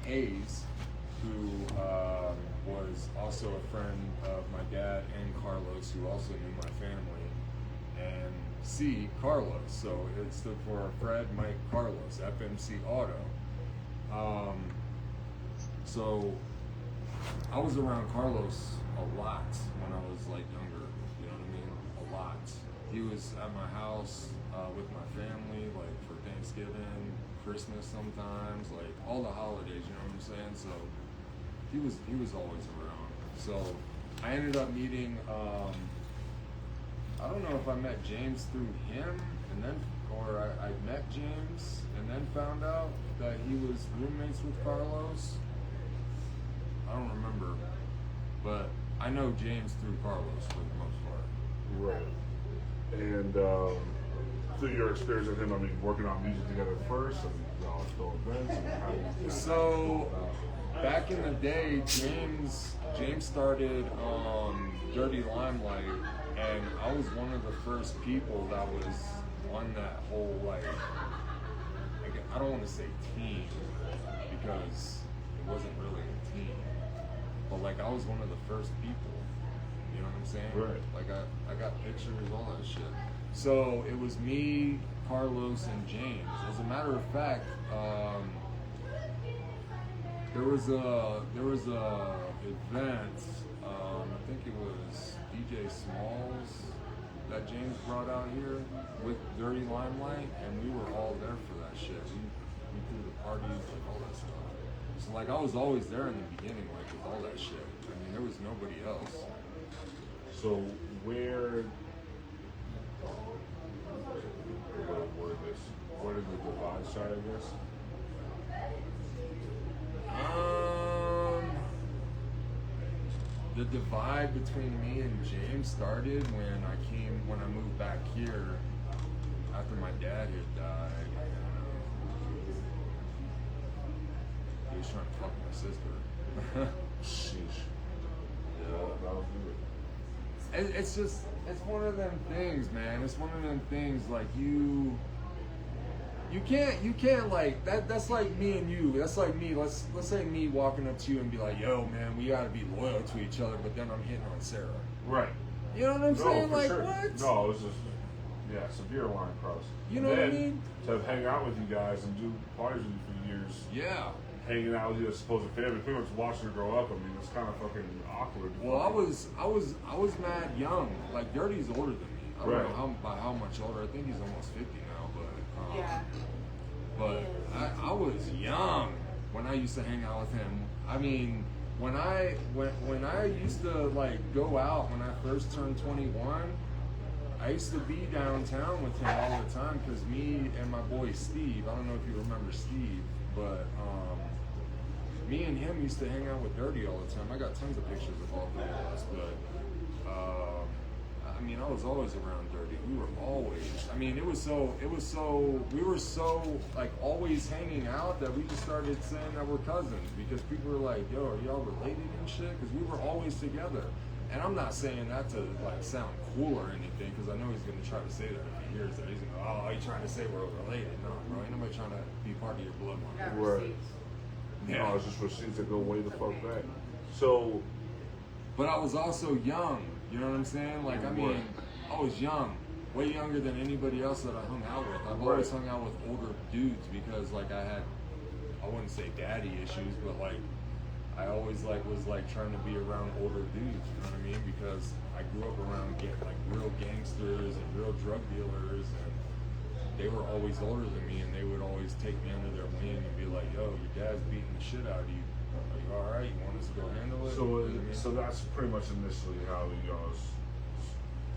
A's, who was also a friend of my dad, and Carlos, who also knew my family, and C, Carlos. So it stood for Fred, Mike, Carlos, FMC Auto. So I was around Carlos a lot when I was like younger, you know what I mean? A lot. He was at my house with my family, like for Thanksgiving, Christmas sometimes, like all the holidays, you know what I'm saying? So he was always around. So I ended up meeting, I don't know if I met James through him, and then, or I met James and then found out that he was roommates with Carlos. I don't remember, but I know James through Carlos for the most part. Right. And through your experience with him, I mean, working on music together first, and y'all go events, and how So back in the day, James started Dirty Limelight, and I was one of the first people that was on that whole like I don't want to say team because it wasn't really a team, but like I was one of the first people. You know what I'm saying? Right. Like I got pictures, all that shit. So it was me, Carlos, and James. As a matter of fact, there was a event. I think it was DJ Smalls that James brought out here with Dirty Limelight, and we were all there for that shit. We threw the parties and all that stuff. So like I was always there in the beginning, like with all that shit. I mean, there was nobody else. So where did the divide start, I guess? The divide between me and James started when I moved back here after my dad had died. He was trying to fuck my sister. Sheesh. Yeah, that'll do it. It's one of them things, man. It's one of them things like you can't like that's like me and you. That's like me. Let's say me walking up to you and be like, yo man, we gotta be loyal to each other, but then I'm hitting on Sarah. Right. You know what I'm saying? For Like sure. what? No, it's just severe line cross. You know what I mean? To hang out with you guys and do parties with you for years. Yeah. Hanging out with you as supposed family, pretty much watching her grow up. I mean, it's kind of fucking awkward. Well, I was mad young. Like Dirty's older than me. I don't know by how much older. I think he's almost 50 now. But yeah. But I was young when I used to hang out with him. I mean, when I used to like go out when I first turned 21, I used to be downtown with him all the time because me and my boy Steve. I don't know if you remember Steve, but me and him used to hang out with Dirty all the time. I got tons of pictures of all three of us, but I mean, I was always around Dirty. We were always, I mean, we were so like always hanging out that we just started saying that we're cousins because people were like, yo, are y'all related and shit? Because we were always together. And I'm not saying that to like sound cool or anything because I know he's going to try to say that if he hears that. He's going to go, oh, you trying to say we're related? No, bro, ain't nobody trying to be part of your bloodline. Right. Yeah. No, it's just receipts that go way the fuck back. So. But I was also young. You know what I'm saying? Like, I mean, I was young, way younger than anybody else that I hung out with. I've always hung out with older dudes because, like, I wouldn't say daddy issues, but like, I always was trying to be around older dudes. You know what I mean? Because I grew up around like real gangsters and real drug dealers, and they were always older than me, and they would always take me under their wing and be like, "Yo, your dad's beating the shit out of you. Are you all right? You want us to go handle it?" So, you know what I mean? so that's pretty much initially how y'all's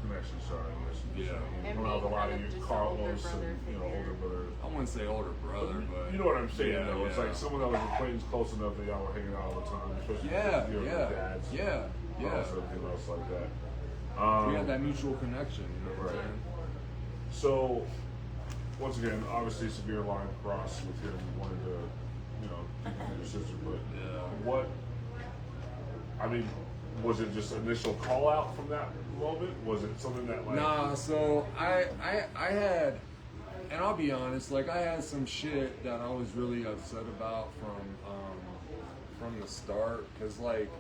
connection started. Yeah. You hung out with a lot of your Carlos and older brother. I wouldn't say older brother, but you know what I'm saying, yeah, though. It's yeah. like someone that was acquaintance close enough that y'all were hanging out all the time, especially with your dads. Yeah. Everything else like that. We had that mutual connection, you know what I'm saying? So, once again, obviously severe line cross with him wanting to, take your sister, but what, I mean, was it just initial call out from that moment? Was it something that like... Nah, so I had, and I'll be honest, like I had some shit that I was really upset about from from the start, because like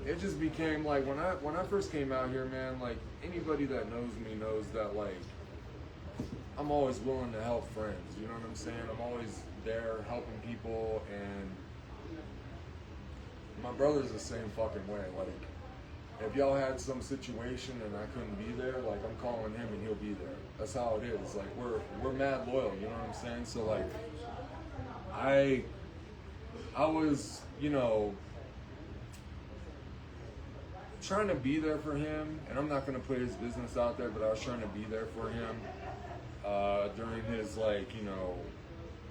it just became like when I first came out here, man, like anybody that knows me knows that like I'm always willing to help friends, you know what I'm saying? I'm always there helping people, and my brother's the same fucking way. Like if y'all had some situation and I couldn't be there, like I'm calling him and he'll be there. That's how it is. Like we're mad loyal, you know what I'm saying? So like I was, you know, trying to be there for him, and I'm not gonna put his business out there, but I was trying to be there for him during his, like, you know,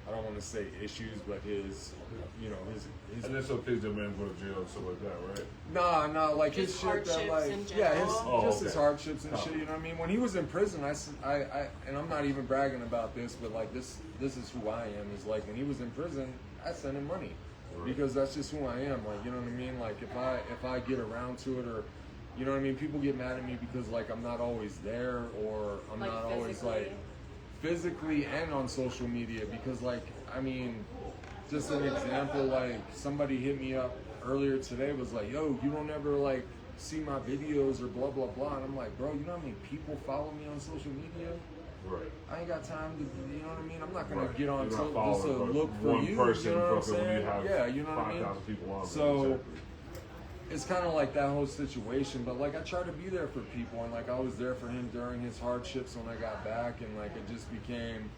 I don't want to say issues, but his, you know, his. And it's okay to man go to jail and stuff like that, right? Nah, like his shit that, like, his hardships and shit. You know what I mean? When he was in prison, I and I'm not even bragging about this, but like this is who I am. Is like when he was in prison, I sent him money. Because that's just who I am, like, you know what I mean? Like, if I get around to it, or, you know what I mean? People get mad at me because, like, I'm not always there, or I'm like not always, like, physically and on social media, because, like, I mean, just an example, like, somebody hit me up earlier today, was like, yo, you don't ever, like, see my videos or blah, blah, blah, and I'm like, bro, you know how many people follow me on social media? Right. I ain't got time to, you know what I mean? I'm not gonna right. get on just to look for one you. Person, you know what I'm saying? When you have yeah, you know what I mean? 5,000 people on. So exactly. it's kind of like that whole situation. But like I try to be there for people, and like I was there for him during his hardships when I got back, and like it just became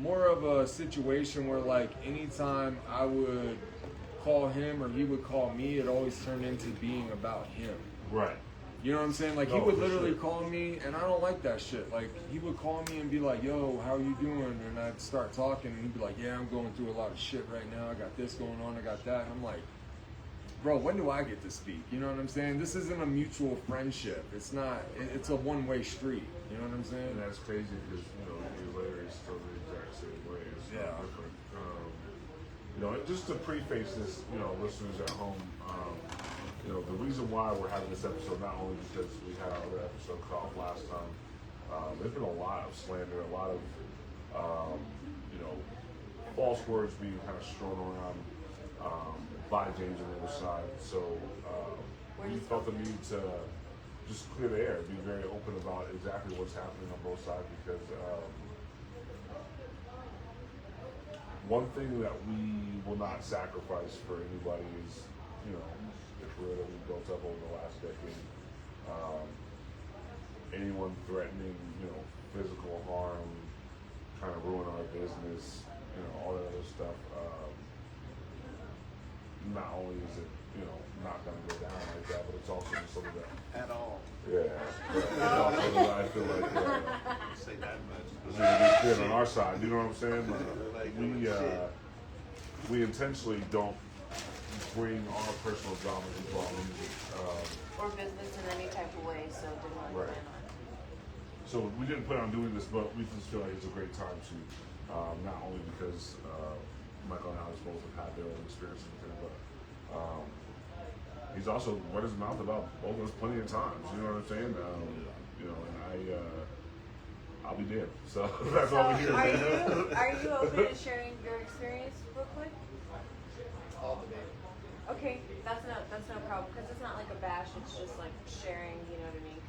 more of a situation where like anytime I would call him or he would call me, it always turned into being about him. Right. You know what I'm saying? Like, he would literally call me, and I don't like that shit. Like, he would call me and be like, yo, how are you doing? And I'd start talking, and he'd be like, yeah, I'm going through a lot of shit right now. I got this going on, I got that. And I'm like, bro, when do I get to speak? You know what I'm saying? This isn't a mutual friendship. It's not, it's a one-way street. You know what I'm saying? And that's crazy because, you know, years later, it's still the exact same way. It's not different. You know, just to preface this, you know, listeners at home, you know, the reason why we're having this episode, not only because we had our other episode cut off last time, there's been a lot of slander, a lot of, you know, false words being kind of strewn around by James on the other side. So we felt the need to just clear the air, be very open about exactly what's happening on both sides, because one thing that we will not sacrifice for anybody is, you know, the career that we built up over the last decade. Anyone threatening, you know, physical harm, trying to ruin our business, you know, all that other stuff. Not only is it, you know, not going to go down like that, but it's also just something that at all. Yeah, it's also that I feel like Say that much. we need to be clear on our side. You know what I'm saying? We intentionally don't bring our personal drama into our music. Or business in any type of way, so didn't plan on it. So we didn't plan on doing this, but we just feel like it's a great time to, not only because Michael and I both have had their own experiences with him, but he's also run his mouth about both of us plenty of times. You know what I'm saying? You know, and I'll be dead. So that's all we hear. Are you open to sharing your experience real quick? All the day. Okay, that's no problem, because it's not like a bash. It's just like sharing. You know what I mean?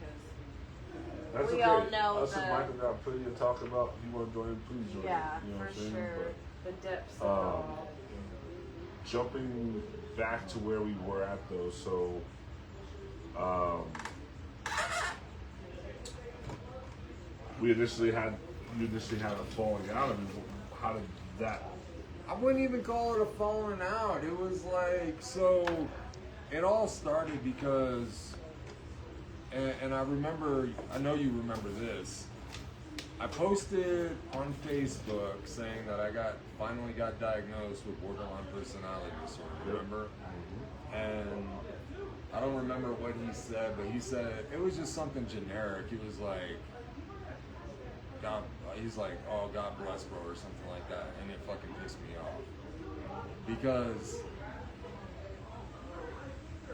Because we all know us and Michael got plenty to talk about. If you want to join, please join. Yeah, you know for sure. The depths of it all. Jumping back to where we were at though, so you initially had a falling out. I mean, how did that? I wouldn't even call it a falling out. It was like, so it all started because, and I remember, I know you remember this. I posted on Facebook saying that I finally got diagnosed with borderline personality disorder, remember? And I don't remember what he said, but he said, it was just something generic. He was like, he's like, oh, God bless, bro, or something like that. And it fucking pissed me off. Because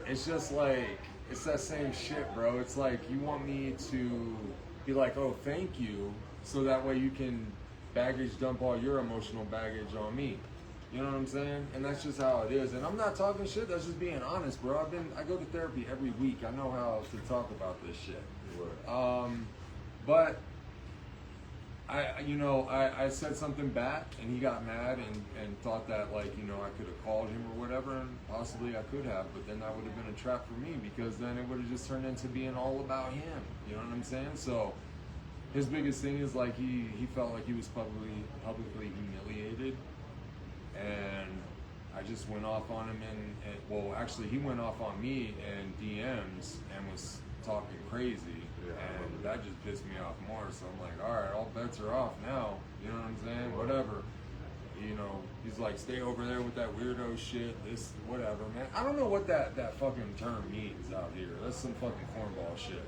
it's just like, it's that same shit, bro. It's like, you want me to be like, oh, thank you, so that way you can baggage dump all your emotional baggage on me. You know what I'm saying? And that's just how it is. And I'm not talking shit. That's just being honest, bro. I go to therapy every week. I know how to talk about this shit. Right. But I said something back, and he got mad and thought that, like, you know, I could have called him or whatever, and possibly I could have, but then that would have been a trap for me, because then it would have just turned into being all about him. You know what I'm saying? So his biggest thing is, like, he felt like he was publicly humiliated, and I just went off on him, and well, actually, he went off on me in DMs and was talking crazy, and that just pissed me off more. So I'm like, all right, all bets are off now. You know what I'm saying? Whatever. You know, he's like, stay over there with that weirdo shit. This, whatever, man. I don't know what that fucking term means out here. That's some fucking cornball shit.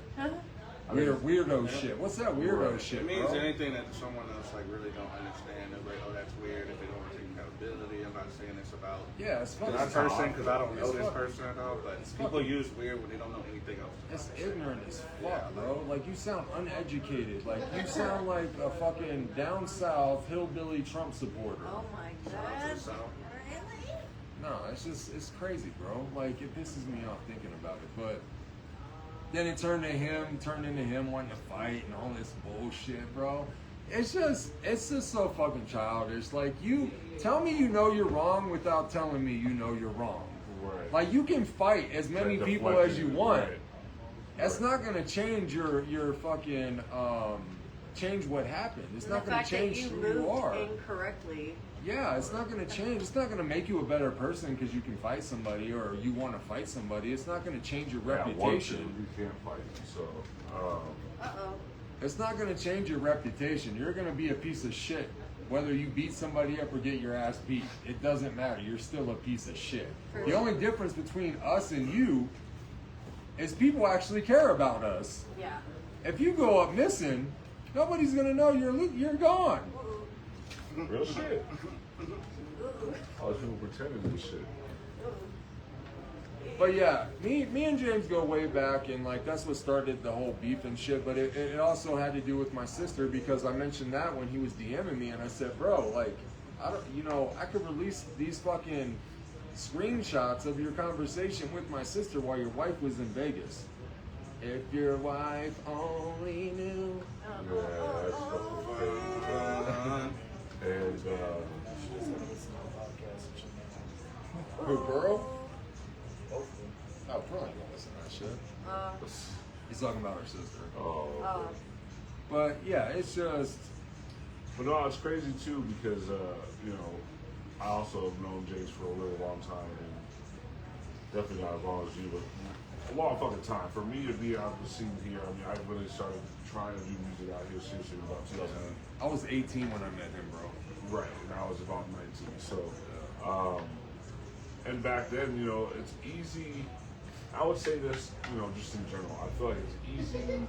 Weirdo shit. What's that weirdo shit, It means bro? anything that someone else like really don't understand. They're like, oh, that's weird. If they don't take accountability, I'm not saying it's about Yeah, it's fucking this person because I don't know It's this fucking- person at all. But it's people fucking- use weird when they don't know anything else. It's ignorant as fuck, bro. Like, you sound uneducated. Like, you sound like a fucking down south hillbilly Trump supporter. Oh my Shout out to god. the South. Really? No, it's crazy, bro. Like, it pisses me off thinking about it. But then it turned into him wanting to fight and all this bullshit, bro. It's just so fucking childish. Like, you tell me you know you're wrong without telling me you know you're wrong. Right. Like, you can fight as many Like people deflecting as you it, want. right. That's not gonna change your fucking change what happened. It's And not the gonna fact that change you who moved you are. incorrectly. Yeah, it's not gonna change. It's not gonna make you a better person because you can fight somebody or you want to fight somebody. It's not gonna change your reputation. You can't fight. So, Uh-oh. It's not gonna change your reputation. You're gonna be a piece of shit whether you beat somebody up or get your ass beat. It doesn't matter. You're still a piece of shit. For The sure. only difference between us and you is people actually care about us. Yeah. If you go up missing, nobody's gonna know you're gone. real shit. All these people pretending this shit. But yeah, me and James go way back, and like that's what started the whole beef and shit. But it also had to do with my sister, because I mentioned that when he was DMing me, and I said, bro, like, I could release these fucking screenshots of your conversation with my sister while your wife was in Vegas. If your wife only knew. Yeah, that's fucking crazy. And Who, Pearl? Oh, Pearl ain't gonna listen to that shit. He's talking about her sister. oh, But yeah, it's just. but no, it's crazy too because you know, I also have known James for a really long time, and definitely not as long as you, but a long fucking time. For me to be out the scene here, I mean, I really started trying to do music out here seriously about 2000. I was 18 when I met him, bro. Right, and I was about 19. So, and back then, you know, it's easy. I would say this, you know, just in general. I feel like it's easy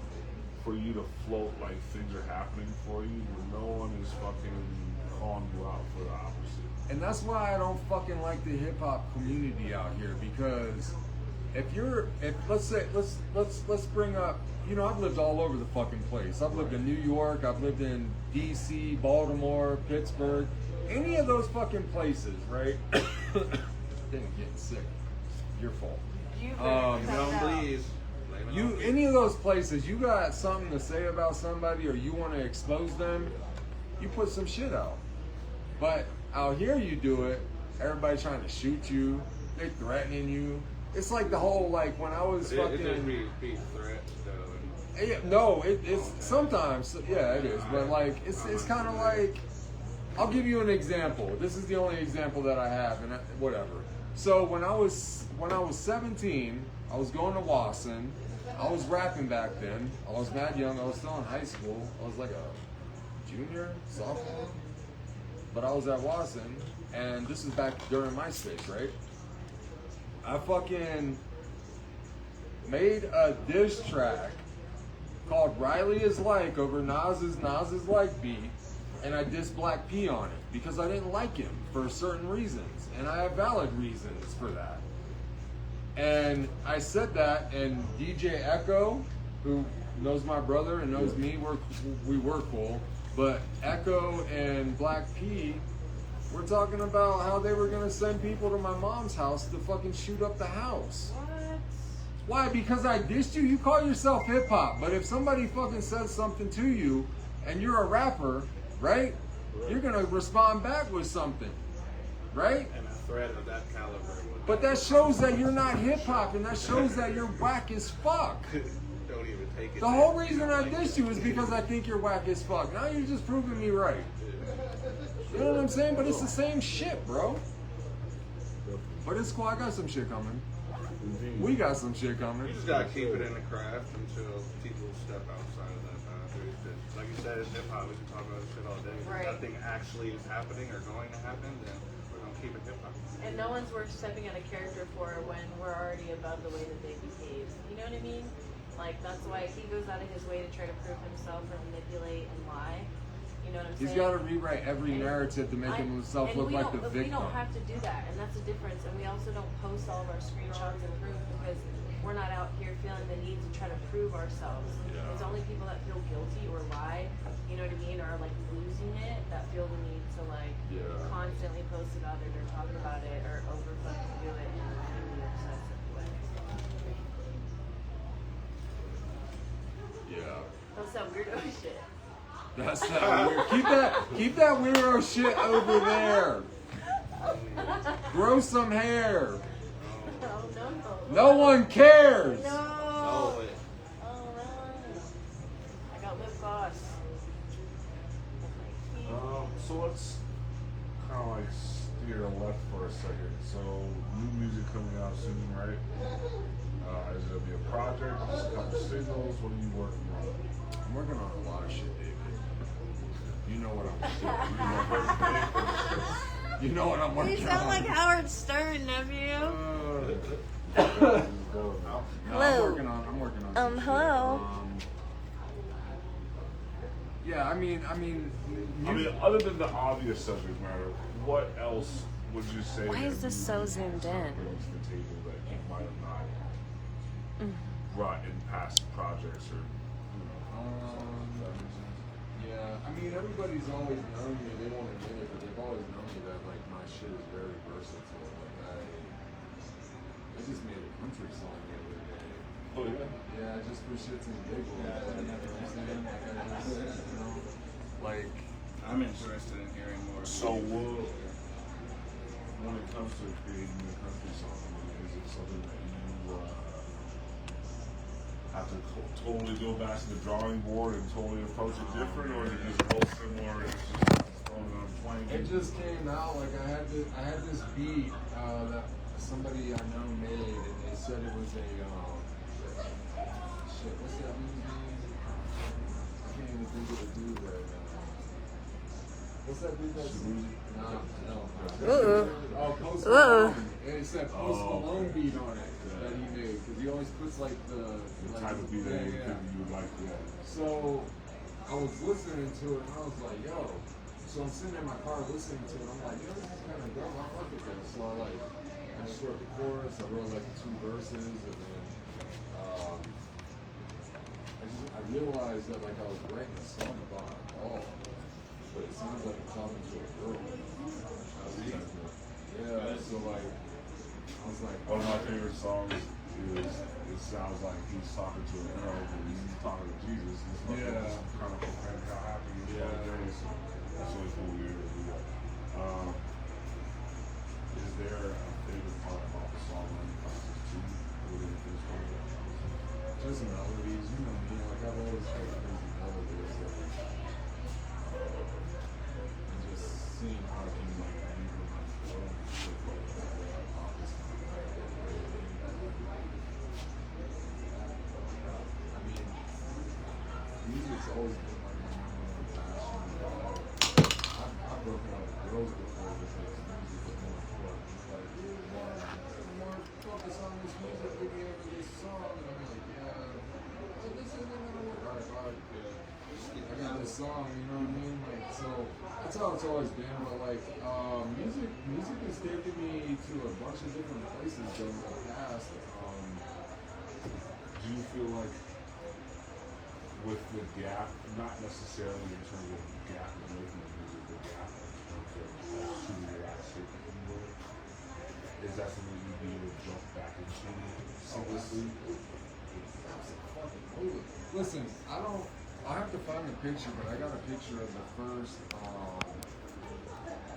for you to float like things are happening for you when no one is fucking calling you out for the opposite. And that's why I don't fucking like the hip hop community out here, because let's bring up, you know, I've lived all over the fucking place. I've lived in New York, I've lived in DC, Baltimore, Pittsburgh, any of those fucking places, right? Dang, getting sick. Your fault. You Um, better cut it out. Please. Any of those places, you got something to say about somebody or you want to expose them, you put some shit out. But out here you do it, everybody trying to shoot you, they threatening you. It's like the whole, like, when I was It fucking... just be threats though. Yeah, no, it's sometimes, yeah, it is. But like, it's kind of like, I'll give you an example. This is the only example that I have, and whatever. So when I was 17, I was going to Wasson. I was rapping back then. I was mad young. I was still in high school. I was like a junior, sophomore. But I was at Wasson, and this is back during MySpace, right? I fucking made a diss track called Reilly is Like over Nas's Like beat, and I dissed Black P on it because I didn't like him for certain reasons, and I have valid reasons for that. And I said that, and DJ Echo, who knows my brother and knows me, we were cool, but Echo and Black P We're talking about how they were gonna send people to my mom's house to fucking shoot up the house. What? Why? Because I dissed you? You call yourself hip hop, but if somebody fucking says something to you and you're a rapper, right? You're gonna respond back with something, right? And a threat of that caliber. But that shows that you're not hip hop, and that shows that you're whack as fuck. Don't even take it. The whole reason I dissed you is because I think you're whack as fuck. Now you're just proving me right. You know what I'm saying? But it's the same shit, bro. But it's cool. I got some shit coming. We got some shit coming. You just gotta keep it in the craft until people step outside of that boundary. Like you said, it's hip hop. We can talk about this shit all day. Right. If nothing actually is happening or going to happen, then we're gonna keep it hip hop. And no one's worth stepping out of character for when we're already above the way that they behave. You know what I mean? Like, that's why he goes out of his way to try to prove himself or manipulate and lie. You know what I'm saying? He's got to rewrite every narrative to make himself look like the victim. We don't have to do that, and that's the difference. And we also don't post all of our screenshots and proof because we're not out here feeling the need to try to prove ourselves. Yeah. It's only people that feel guilty or lie, you know what I mean, or like losing it, that feel the need to like constantly post about it or talk about it or over fucking do it in a really obsessive way. Yeah. That's that weirdo shit. That's that weird. Keep that weirdo shit over there. Grow some hair. Oh no. No one cares. No. Oh, it. Oh no. I got lip gloss. So let's kind of like steer left for a second. So new music coming out soon, right? Is it gonna be a project? Just a couple singles? What are you working on? I'm working on a lot of shit, David. You know what I'm doing. You know what I'm working on. You sound like Howard Stern, nephew. No, Hello. I'm working on. Hello. Yeah, I mean, other than the obvious subject matter, what else would you say? Why is this so zoomed in? Brings to the table that you might have not brought in past projects or. Yeah, I mean, everybody's always known me. They won't admit it, but they've always known me that like my shit is very versatile. Like I just made a country song the other day. Oh yeah. Yeah, just for shits and giggles. Yeah, Like, you know what I'm saying? Like, I just, you know, like. I'm interested in hearing more. So when it comes to creating a country song, is it something that you have to totally go back to the drawing board and totally approach it different, or is it just real similar? It's just throwing on playing. It just came out like I had this beat that somebody I know made, and they said it was a shit. What's that dude's name? I can't even think of the dude right now. What's that dude that's no. Oh, Post Malone. And it said Post Malone beat on it that he made because he always puts like the type of beat that you would like to have. So I was listening to it and I was like, yo. So I'm sitting in my car listening to it. I'm like, yo, this is kind of dope. I fuck with this. So I just wrote the chorus. I wrote like 2 verses, and then I realized that like I was writing a song about a dog, but it sounds like I'm talking to a girl. Yeah. So like, I was like, One of my favorite songs is it sounds like he's talking to a girl, but he's talking to Jesus. It's like kind of prophetic how happy he is all day. So that's really cool to hear. Is there a favorite part about the songwriting process too? just melodies, you know me. Like I've always had crazy melodies. And just seeing how I can like maneuver my flow and shit like that. Like pop is kind of like I mean, music's always been like my number one passion. I've broken up with girls before because music is more important. It's like more focus on this music video or this song, and I'm like, yeah, well, this isn't gonna work. All right, I got this song, you know what I mean? Like, so that's how it's always been. But like, music has taken me to a bunch of different places though in the past. Do you feel like with the gap, not necessarily in terms of gap in making music, the gap in terms of Is that something you'd be able to jump back into seamlessly? Listen, I have to find the picture, but I got a picture of the first,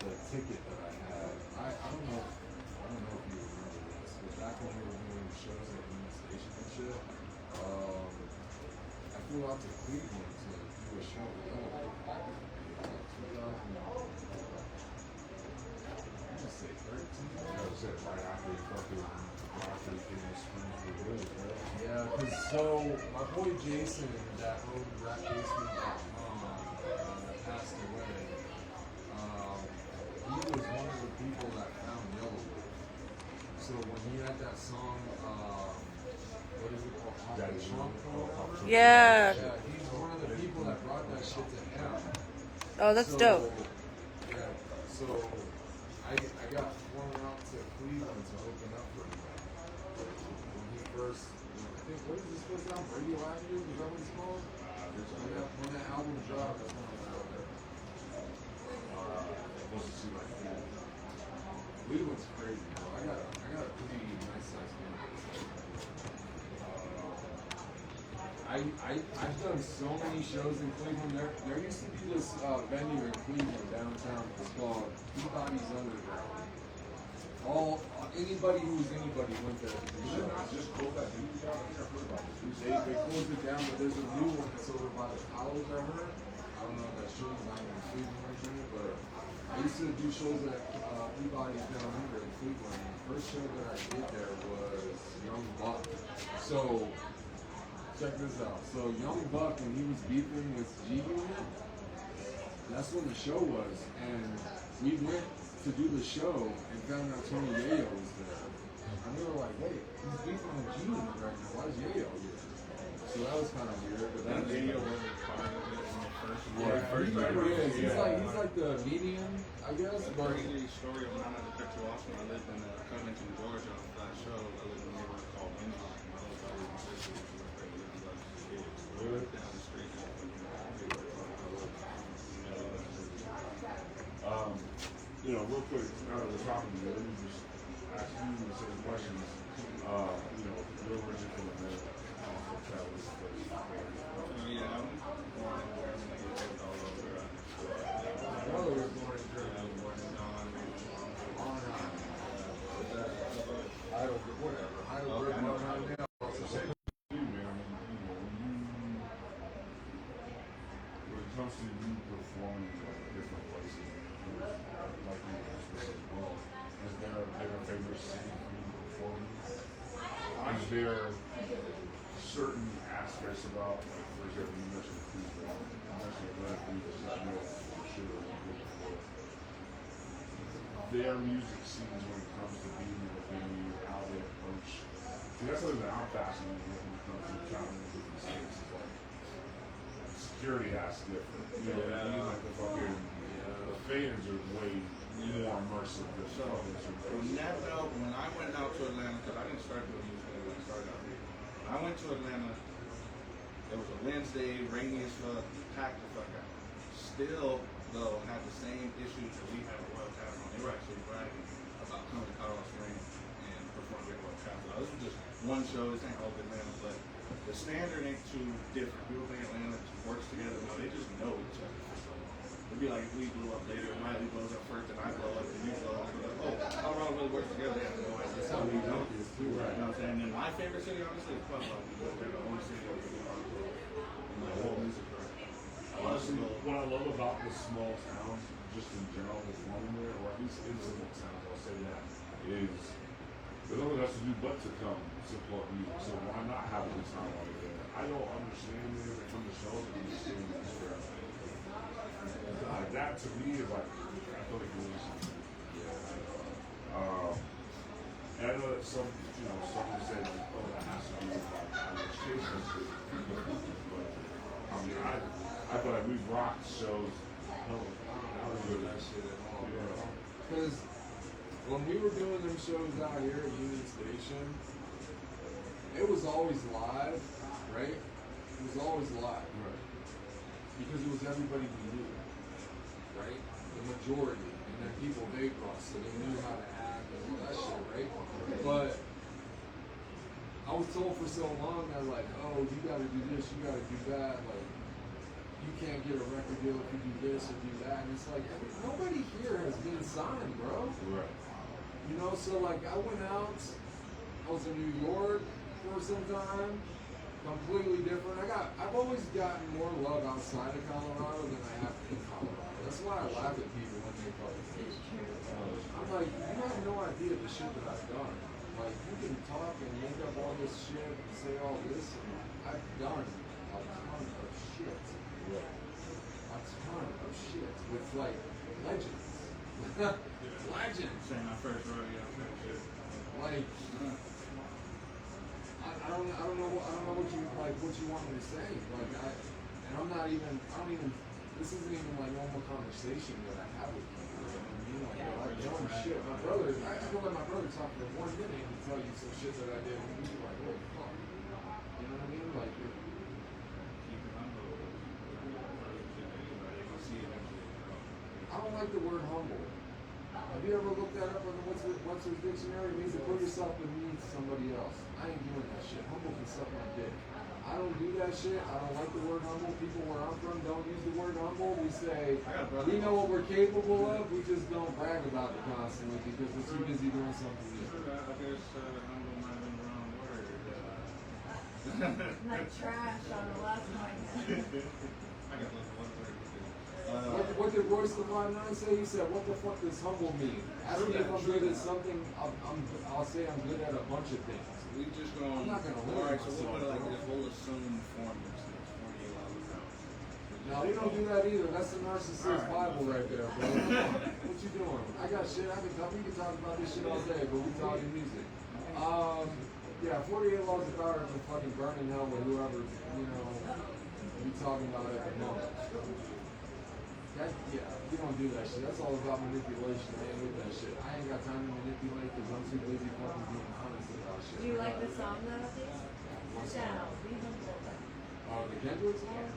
the ticket that I had. I don't know if you remember this, but back when we were doing shows at Union Station and shit, I flew out to Cleveland to do a show with Yellow back in the day, like 2000. I'm gonna say 13. That was it, right after you came to Springs for Wills, right? Yeah, because so my boy Jason that owned rapbasement.com that passed away, he was one of the people that found Yellowwood. So when he had that song, what is it called? Off the Trunk or whatever? Yeah. Yeah, he's one of the people that brought that shit to him. Oh, that's dope. Yeah, so I got flown out to Cleveland to open up for him. When he first, I think, what is this first album? Radioactive? Is that what it's called? When that album dropped, that's when I went out there. Supposed to see my friend. Cleveland's crazy, bro. I got a pretty nice sized campus. I've done so many shows in Cleveland. There used to be this venue in Cleveland downtown. It's called Peabody's Underground. Anybody who was anybody went there to do shows. Just close that dude down. I think I've heard about this. They closed it down, but there's a new one that's over by the college, I heard. I don't know if that show's not in Cleveland or something, but I used to do shows at Peabody's down under in Cleveland. And the first show that I did there was Young Buck. So, check this out. So, Young Buck, when he was beefing with G-Unit, that's when the show was. And we went to do the show and found out Tony Yayo was there. And we were like, hey, he's beefing with G-Unit right now. Why is Yayo here? So that was kind of weird. But then Yayo wasn't part of it in the first yeah, he's like the medium, I guess. A But crazy story when I had to cut you off when I lived in Covington, Georgia on that show. I lived in a neighborhood called Windsor. My whole brother and sister was right there. Lived down the street. Real quick, now that we're talking to you, let me just ask you the same questions. You're originally from Atlanta. Travis, Yeah, I'm born in Germany. Lived all over. my brother was born in Germany. Born in Heidelberg, whatever. Heidelberg, Mannheim, yeah. When it comes to you performing at different places, like you as well, is there a favorite city for you to perform in? Is there certain aspects about, like, for example, you mentioned Cleveland, you mentioned Atlanta, Cleveland, I know for sure before. Their music scenes when it comes to being in a venue, how they approach. See, that's something that I'm fascinated with when it comes to traveling to different states. Is like, security has different. You know what I mean? Like the fucking, the fans are way more immersive than So, when I went out to Atlanta, because I didn't start doing music when I started out here. When I went to Atlanta, it was a Wednesday, rainy as fuck, packed the fuck out. Still, though, had the same issues that we had at Royal Castle. They were actually bragging about coming to Colorado Springs and performing at Royal Castle. Now, this was just one show, this ain't all Atlanta, but the standard ain't too different. People think Atlanta works together. No, they just know each other. It'd be like if we blew up later, Miley blows up first, and I blow up, and you blow up. And we're like, oh, Colorado really works together. They have no idea. That's how we know this too, Right, right? you know what I'm saying? And then my favorite city, honestly, is Pueblo. They're the only city that really hardcore in my whole music career. Honestly, what I love about the small towns, just in general, performing there, or at least in small towns, I'll say that, is there's nothing else to do but to come support music. So why not have a good time while you're there? I don't understand it when it comes to shows and just seeing this crowd. Like that to me is like, I feel like really something. And I know that some say, oh, that has to do with like administration. But I mean, I feel like we've rocked shows. I don't do that shit at all. Because when we were doing them shows out here at Union Station, it was always live, right? It was always live. Right. Because it was everybody we knew, right? The majority. And then people vape us, so they knew how to act and all that shit, right? But I was told for so long that like, oh, you gotta do this, you gotta do that, like, you can't get a record deal if you do this or do that. And it's like, nobody here has been signed, bro. Right. You know, so like I went out, I was in New York for some time, completely different. I've always gotten more love outside of Colorado than I have in Colorado. That's why I laugh at people when they fucking do it. I'm like, you have no idea the shit that I've done. Like, you can talk and make up all this shit and say all this, and I've done a ton of shit. A ton of shit with like legends. Legends. Saying my first rodeo. Like, I don't know what you want me to say. Like, this isn't even like normal conversation that I have with people. You know what I mean? Like, I've done shit. My brother, I feel like my brother talked for 1 minute and tell you some shit that I did, and you'd be like, holy fuck. You know what I mean? Like, I don't like the word humble. Have you ever looked that up on the Webster's dictionary? It means to put yourself beneath somebody else. I ain't doing that shit. Humble can suck my dick. I don't do that shit. I don't like the word humble. People where I'm from don't use the word humble. We say, we know what we're capable of, we just don't brag about it constantly because we're too busy doing something new. I guess humble might have been the wrong word. Like trash on the last one. I got one word. What did Royce the 5'9" say? He said, what the fuck does humble mean? Ask me if I'm good at something, I'll say I'm good at a bunch of things. We just going. I'm not gonna Alright, limit so what myself, like bro. this whole assumed form is 48 hours out. No, we don't do that either. That's the narcissist Bible right there, bro. What you doing? I got shit. We can talk about this shit all day, but we talking music. Yeah, 48 Laws of Power is a fucking burning hell with whoever, you know, we talking about at the moment. Yeah, we don't do that shit. That's all about manipulation. I ain't with that shit. I ain't got time to manipulate because I'm too busy fucking being honest about shit. Do you like the song though, please? What's Down. that? Be humble. The Kendrick song?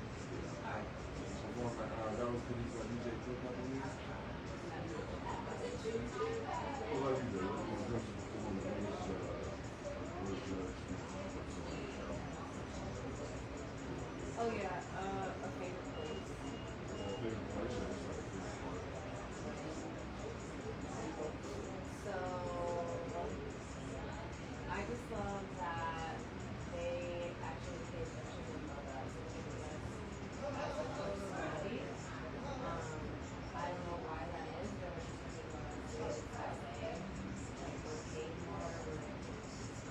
That was produced by DJ Quick, I believe. Well, like you did, it was just one of those, Oh yeah, a favorite place. favorite places, like, So I just love that they actually pay attention to love us and treat us as a personality. I don't know why that is, but it's just because it's that way. Like we're paid more, we're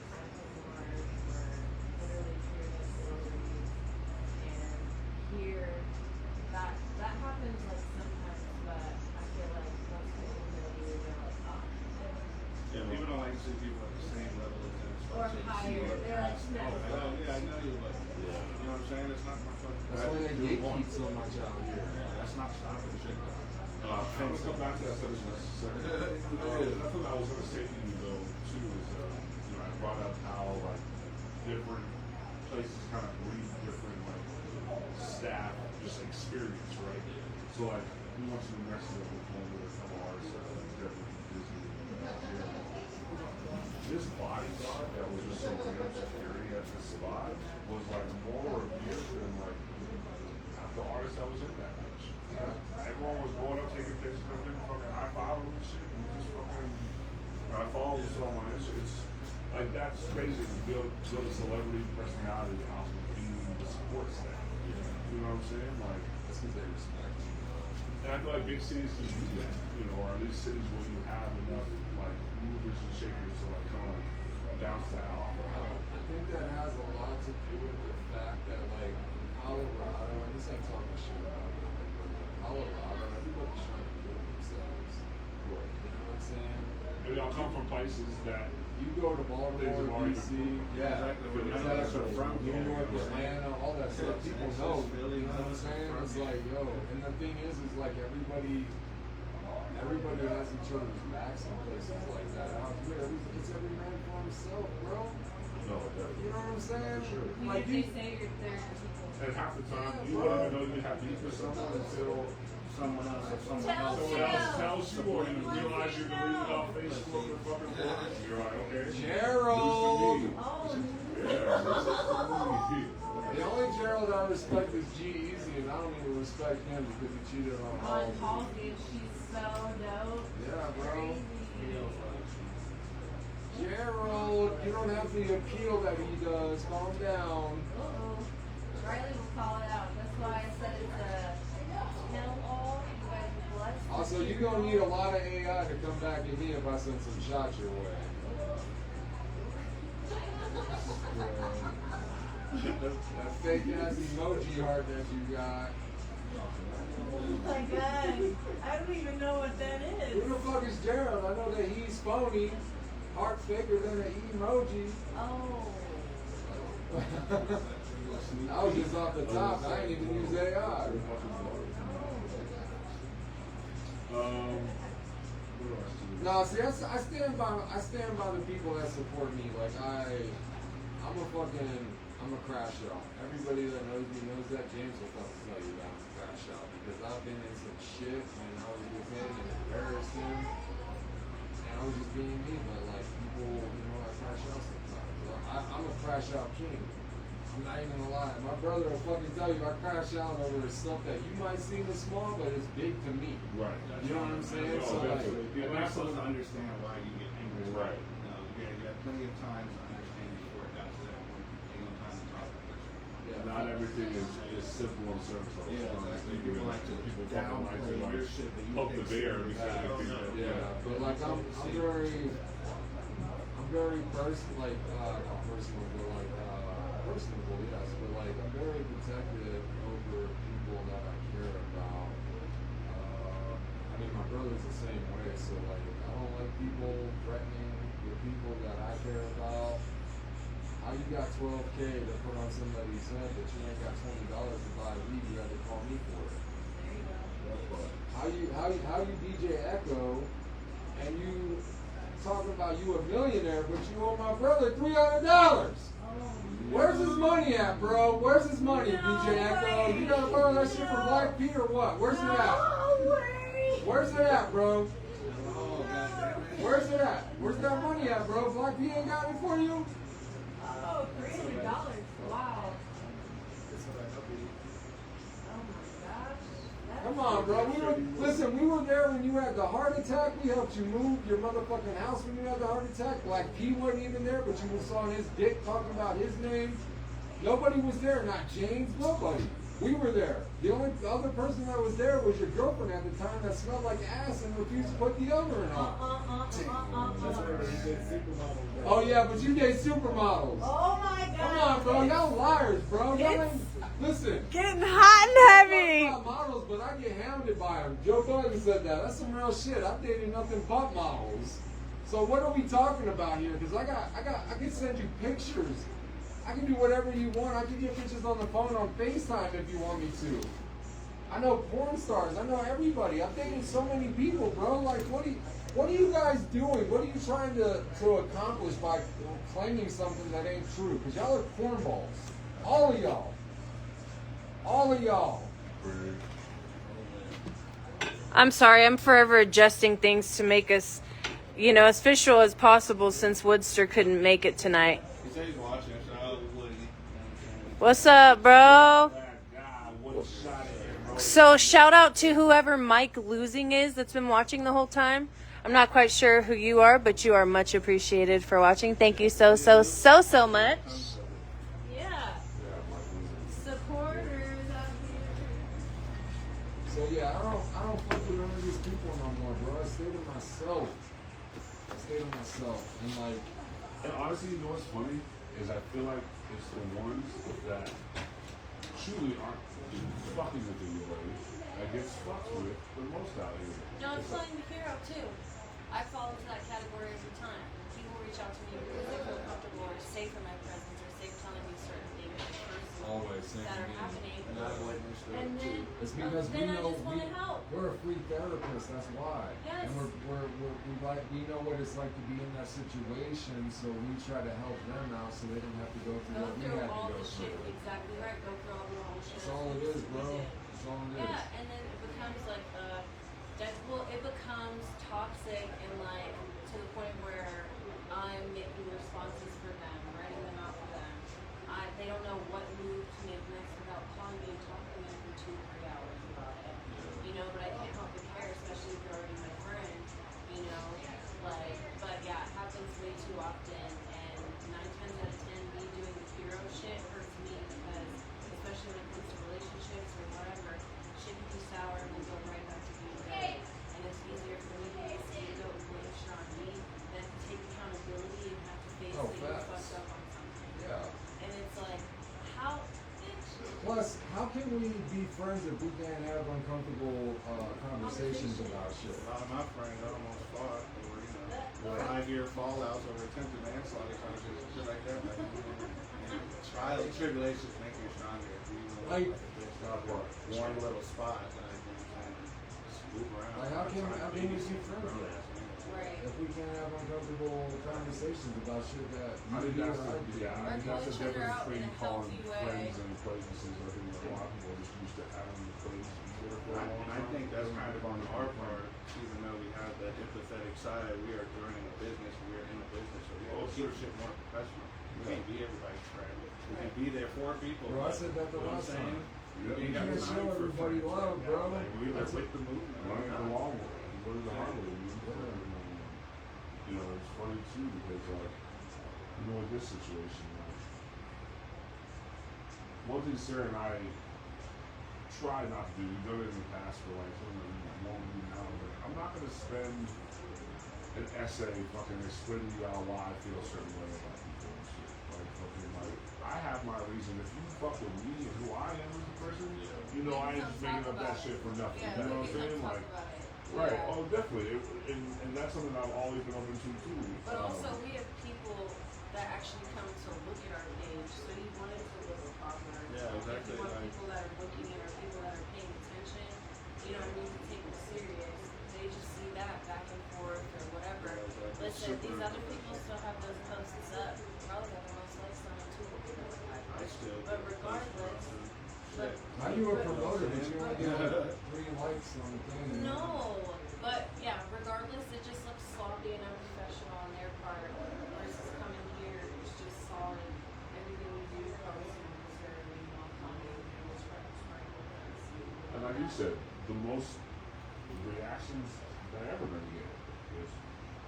practicing more, we're literally treating us celebrities. And here, that happens like sometimes, but I feel like most people know you, they're like, oh. Yeah, people don't like to see people at the same level as them. So Or I say, higher. "See, They're like, oh, next well, level. yeah, I know you, but you know what I'm saying? It's not my fucking. That's why they gatekeep so much out here. That's not stopping shit. I'm gonna come back to that subject in just a second. I thought I was gonna say to you though too is I brought up how like different places kind of breed different like staff just experience, right? So like we went to New Mexico with one of a couple artists definitely Disney. This bodyguard that was just so damn security at this spot was like more abuse than like half the artists that was in that bitch. Everyone was going up taking pictures of them, fucking high five and shit, and just fucking. I follow this on my it's like that's crazy to build a celebrity personality and also be the support staff. You know what I'm saying? Like That's because they respect you. and I feel like big cities can do that, or at least cities where you have enough like movers and shakers to like kind of bounce that off. I think that has a lot to do with the fact that, like, in Colorado, and this ain't talking shit about it, but Colorado, everybody's trying to do it themselves. You know what I'm saying? Maybe I'll come from places that You go to Baltimore, DC, yeah, Exactly. exactly. From New York, Atlanta, all that stuff. People know, you know what I'm saying? It's like, yo, and the thing is like everybody has each other's backs in places like that. Out here, it's every man for himself, bro. no, You know what I'm saying? Sure. Like They say you're there for people. and half the time you wouldn't even know you have beef with someone until someone else or someone else. Someone else tells you, or you realize you're deleting it off Facebook or fucking blog. You're like, okay. Gerald! Yeah. The only Gerald I respect is G-Eazy, and I don't even respect him because he cheated on Halsey. Halsey, she's so dope. Yeah, bro. Crazy. Gerald, you don't have the appeal that he does. Calm down. Uh-oh. Reilly will call it out. That's why I said it's a kill all. You guys are blessed. Also, you're going to need a lot of AI to come back at me if I send some shots your way. That fake ass emoji heart that you got. Oh my god. I don't even know what that is. Who the fuck is Gerald? I know that he's phony. Heart faker than an emoji. Oh. I was just off the top. I ain't even use AI. No, see, I stand by the people that support me. Like I'm a crash out. Everybody that knows me knows that. James will fucking tell you that I'm a crash out because I've been in some shit and I was with him and embarrassed him. And I was just being me, but like people, I crash out sometimes. So I'm a crash out king. I'm not even gonna lie. My brother will fucking tell you I crash out over stuff that you might seem as small, but it's big to me. Right. You know what I'm saying? Oh, So like, You're not supposed to understand why you get angry. Right. You got plenty of time to understand before it got to that point. Ain't no time to talk about it. Not everything is simple and surface level. Yeah, exactly. People like to downplay your shit that you poke the think bear is because they think that. yeah, but like I'm very personable, yes, but like I'm very protective over people that I care about. I mean, my brother's the same way, so like I don't like people threatening the people that I care about. How you got $12K to put on somebody's head, but you ain't got $20 to buy weed? You had to call me for it. There you go. How you DJ Echo, and you talking about you a millionaire, but you owe my brother $300? Where's his money at, bro? Where's his money, DJ Echo? You gotta borrow that shit from Black Pete or what? Where's it at? Where's it at, bro? Where's it at? Where's that money at, bro? Black Pete ain't got it for you? Oh, $300. Wow. Oh my gosh. Come on, bro. We were there when you had the heart attack. We helped you move your motherfucking house when you had the heart attack. Black P wasn't even there, but you saw his dick talking about his name. Nobody was there, not James, nobody. We were there. The only other person that was there was your girlfriend at the time that smelled like ass and refused to put deodorant on. Oh yeah, but you date supermodels. Oh my god. Come on, bro. Y'all liars, bro. Y'all ain't, listen. Getting hot and heavy. I don't know about models, but I get hounded by them. Joe Budden said that. That's some real shit. I've dated nothing but models. So what are we talking about here? Because I can send you pictures. I can do whatever you want. I can get pictures on the phone on FaceTime if you want me to. I know porn stars. I know everybody. I've dated so many people, bro. Like, what are you guys doing? What are you trying to accomplish by claiming something that ain't true? Because y'all are cornballs. All of y'all. All of y'all. I'm sorry. I'm forever adjusting things to make us, as official as possible since Woodster couldn't make it tonight. He said he's watching. What's up, bro? So shout out to whoever Mike Losing is that's been watching the whole time. I'm not quite sure who you are, but you are much appreciated for watching. Thank you so much. Yeah. Supporters out here. So yeah, I don't fuck with none of these people no more, bro. I stay to myself. And like, And honestly, you know what's funny? Is I feel like it's the ones that truly aren't fucking with anybody that gets fucked with the most out here. No, I'm playing the hero too. I fall into that category every time. People reach out to me because they feel comfortable or safe in my presence or safe telling me certain things always that are happening. And then, it's because then I just want to help. We're a free therapist, that's why. Yes. And we know what it's like to be in that situation, so we try to help them out so they don't have to go through what we had to all go the shit. through. Exactly right. Go through all the bullshit. That's all it is, bro. all it is. Yeah, and then it becomes like it becomes toxic and like to the point where I'm making responses for them, writing them out for them. They don't know what move to make next without calling me and talking to me for 2-3 hours about it. You know, but I can't help but care, especially if you're already my friend. You know, like, but yeah, it happens way too often, and 9 times out of 10, me doing the hero shit hurts me because, especially when it comes to relationships or whatever, shit can be sour and then go right back to being good. And it's easier for me to be a scapegoat and blame shit on me than to take accountability and have to face that you fucked up on something. Yeah. And it's like, how? Plus, how can we be friends if we can't have uncomfortable conversations about shit? A lot of my friends almost fought over, you know, 5-year fallouts over attempted manslaughter charges and shit like that. Like, trials and tribulations make you stronger. You know, Like, one little spot, like, just move around. Like, how can we be friends with us? Right. If we can't have uncomfortable conversations about shit that I think you that's or I the, do. yeah, I think Or that's the call each other difference out in between a calling healthy way. friends and acquaintances. I think a lot of people are just used to having acquaintances there for a long And I time. think that's kind of on our part, even though we have that empathetic side, we are running a business, we are in a business, so we have to keep shit more professional. We can't be everybody's friend. We can be there for people. Bro, I said that the You know what I'm last saying? time. Yeah, You ain't got can't time show for everybody friends. love, bro. Like, we That's with the movement. Learn the long way. You learn the hard way. You know, it's funny too because you know, in this situation, one thing Sarah and I try not to do, we've done it in the past for like something that we won't do now, but I'm not gonna spend an essay fucking explaining to y'all why I feel a certain way about people and shit. Like fucking like I have my reason. If you fuck with me and who I am as a person, you know I ain't just making up that shit for nothing. Yeah, You know what I'm we can saying? talk Like about it. right, Yeah. oh definitely. And that's something I've always been open to too. But also, we have people that actually come to look at our page, so you want it to look proper. Yeah, exactly. You want Like, people that are looking at our people that are paying attention, you know what I mean, to take it serious. They just see that back and forth or whatever. Listen, these other people still have those posts up. Probably got the most likes on it too. I still. But regardless, but Now you a promoter, but you only get 3 likes on the thing. no, but yeah, regardless, it just looks sloppy and unprofessional on their part. Versus coming here, it's just solid. Everything we do comes from necessarily non-comedy. And like you said, the most reactions that I ever gonna get is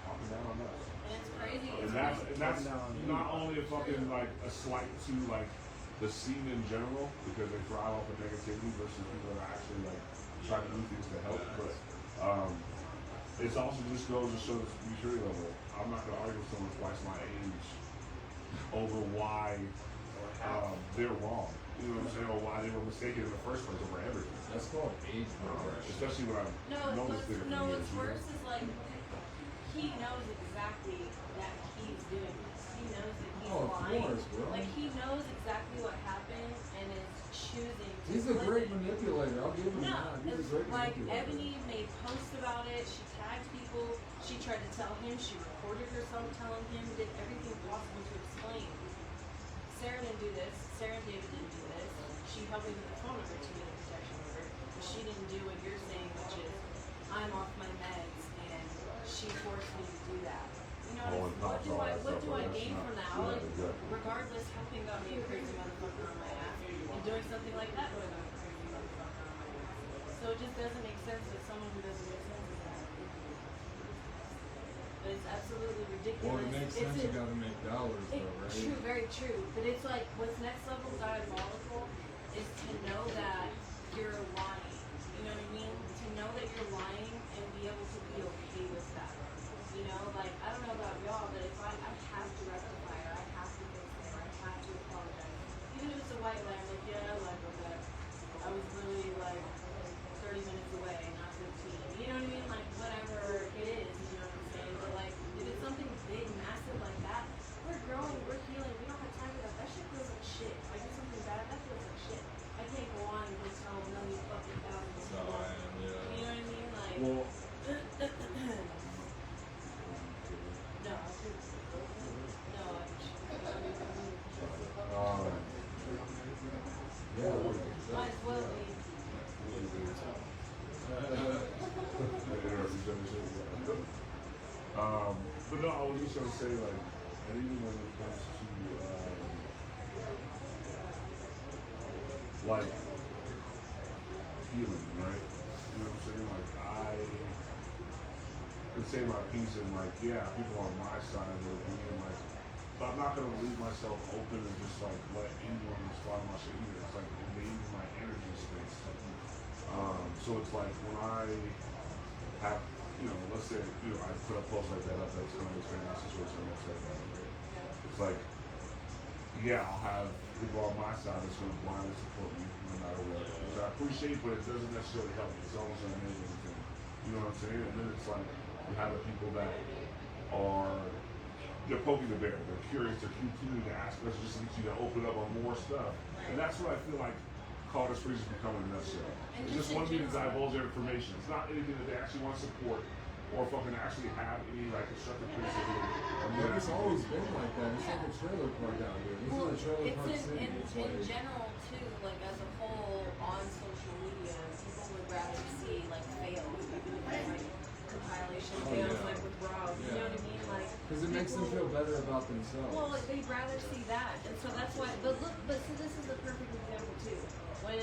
talking down on us. And it's crazy. And that's not only a fucking like a slight to like the scene in general because they thrive off of negativity versus people that are actually like trying to do things to help, but it's also just goes to show the maturity level. I'm not gonna argue with someone twice my age over why they're wrong. You know what I'm saying? Or why they were mistaken in the first place over everything. That's called age progression. Especially when I've known this nigga for years. What's worse is like he knows exactly that he's doing this. He knows that he's Oh, of lying. course, bro. Like he knows exactly what happened and is choosing to He's a flip great it. manipulator. I'll give him No, that. He's a it's great like manipulator. Ebony made posts about it. She tagged people. She tried to tell him. She recorded herself telling him. Did everything possible to explain. Sarah didn't do this. Sarah and David didn't do this. She helped me with the phone number to get a protection order, but she didn't do what you're saying, which is I'm off my meds and she forced me to do that. You know what do I gain from that? Like, regardless, helping got me a crazy motherfucker on my ass, and doing something like that would have got me a crazy motherfucker on my ass. So it just doesn't make sense that someone who doesn't make sense is that. But it's absolutely ridiculous. Well, to make sense, you gotta make dollars, though, right? True, very true. But it's like what's next level diabolical is to know that you're lying. You know what I mean? To know that you're lying and be able to be okay with that. You know, like I don't know about y'all, but if I have to rectify or I have to fix it or I have to apologize, even if it's a white lie, I'm like, yeah, I lied about that. I was really like 30 minutes away, not 15. You know what I mean? Like whatever it is, you know what I'm saying? But like if it's something big, massive like that, we're growing, we're healing, we don't have time for that. That shit feels like shit. If I do something bad, that feels like shit. I can't go on and just tell a million fucking thousands of people. You know what I mean? Like Well, no, just gonna say like, and even when it comes to like healing, right? You know what I'm saying? Like I can say my piece and like, yeah, people on my side are being like, but I'm not gonna leave myself open and just like let anyone respond to my shit either. It's like invading my energy space. So it's like when I have, you know, let's say, you know, I put a post like that up that's gonna explain my situation, that's like that, right? It's like, yeah, I'll have people on my side that's gonna blindly support me no matter what. Which I appreciate, but it doesn't necessarily help me. It's almost an enabling thing. You know what I'm saying? And then it's like you have the people that are they're poking the bear. They're curious. They're continuing to ask questions just to get you to open up on more stuff. And that's what I feel like Call This Freeze is becoming in a nutshell. It's just one me to divulge their information. It's not anything that they actually want to support or fucking actually have any like constructive criticism. But it's always been like that. It's like a trailer park out here. This is a trailer park city. In general too, like as a whole on social media, people would rather see like fails, like compilation fails, like with Rob. You know what I mean? Like Because it makes them feel better about themselves. well, like, they'd rather see that, and so that's why. But look, but so this is a perfect example too. When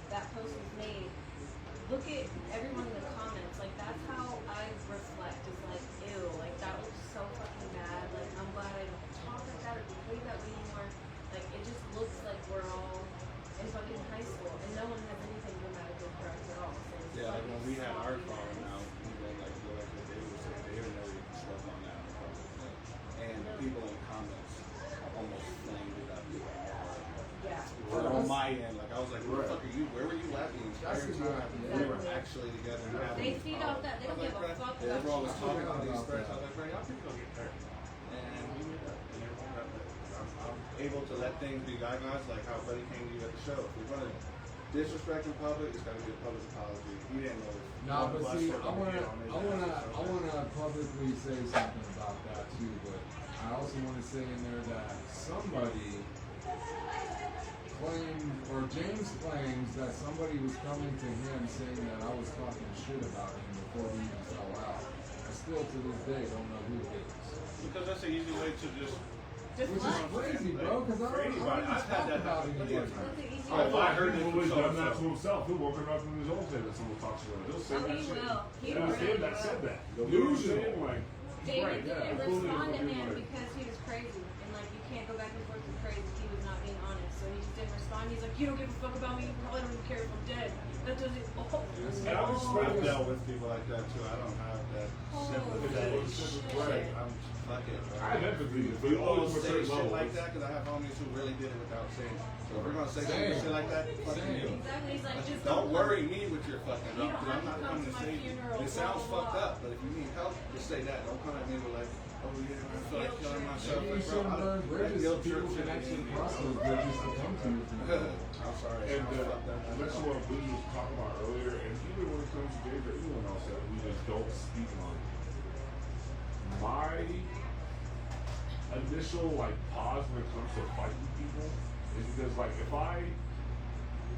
that post was made, look at everyone in the comments. Like that's how I reflect. Is like, ew, like that was so fucking bad. Like I'm glad I don't talk like that or behave that way anymore. Like it just looks like we're all in fucking high school, and no one has anything grammatically correct at all. So it's Yeah, like when we had our fucking falling bad. out, even like what David was saying, they didn't know we could slow on that. And the people in the comments almost flamed it up. Yeah. On my end, like I was like, where the fuck are you? Where were you at the entire That's time? exactly We were it. actually together and having They feed off that. They don't give a fuck about everyone was shit. talking about these About threats. I that. was like, bro, y'all people get hurt. And we met up. And everyone got hurt. I'm able to let things be guidelines, like how Buddy came to you at the show. If we're gonna disrespect in public, it's gotta be a public apology. He didn't know. Nah, but see, I wanna publicly say something about that too. But I also want to say in there that somebody claimed, or James claims that somebody was coming to him saying that I was talking shit about him before he even fell out. I still to this day don't know who it is. Because that's an easy way to just. Just Which is what? crazy, bro, because I don't I've had talk that about happen anybody. That's the easy Oh, way. I heard it He's always from done that to so. himself. He'll walk around from his own head that someone talks to him. He'll say Oh, that he shit. will. He It was really him that will. said that. Delusional. You know what I'm saying? Like, David right, yeah, didn't fully respond to fucking him right. because he was crazy, and like you can't go back and forth with crazy. He was not being honest, so he just didn't respond. He's like, you don't give a fuck about me. You probably don't even care if I'm dead. That doesn't. Oh, And I was I've dealt with people like that too. I don't have that sympathetic shit. right. I'm fuck it. I have empathy, but We always always say certain shit level. like that because I have homies who really did it without saying. So if we're gonna say Same. shit like that, fuck Same. you. exactly. He's like, just Don't worry me with your fucking You help don't because I'm have not to come coming to to my save you. funeral, It sounds blah, blah, fucked blah. up, but if you need help, just say that. Don't come at me with like, oh yeah, I feel like killing myself. Maybe you Like, bro, should I burn don't- bridges that so guilt people trip can shit actually ain't- cross those bridges to come to you. I'm sorry. it And sounds fucked up. that's what we was talking about earlier. And even when it comes to Dave or anyone else that we just don't speak on, my initial like pause when it comes to fighting people is because like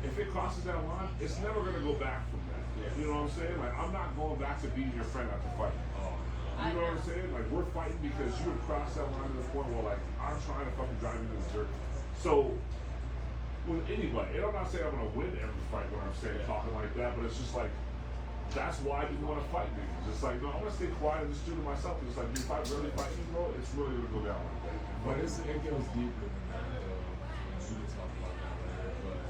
if it crosses that line, it's never gonna go back from that. You know what I'm saying? Like I'm not going back to being your friend after fighting. You know what I'm saying? Like we're fighting because you would cross that line to the point where like I'm trying to fucking drive you to the dirt. So with anybody, and I'm not saying I'm gonna win every fight when I'm saying talking like that, but it's just like that's why I didn't want to fight niggas. It's like no, I'm gonna stay quiet and just do to myself. It's like if I really fight you, bro, it's really gonna go down like that. But it goes deeper than that, though. We can talk about that later, but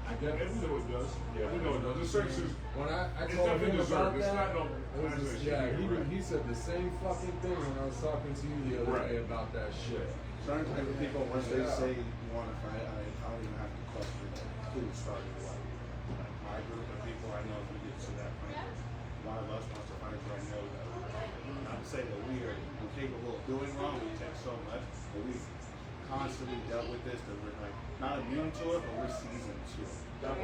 I And definitely we know it does. Yeah, we know it does. There's certain shit. when I It's told definitely him about deserved. It's that, not no it was just, imagination. he said the same fucking thing when I was talking to you the other Right. day about that shit. Certain type of people, once they say you want to fight, I don't even have to question who started what. Like my group of people, I know if we get to that point where one of us wants to fight, I know that. Not to say that we are incapable of doing wrong, we take so much, but we've constantly dealt with this that we're like not immune to it, but we're seasoned to it. You're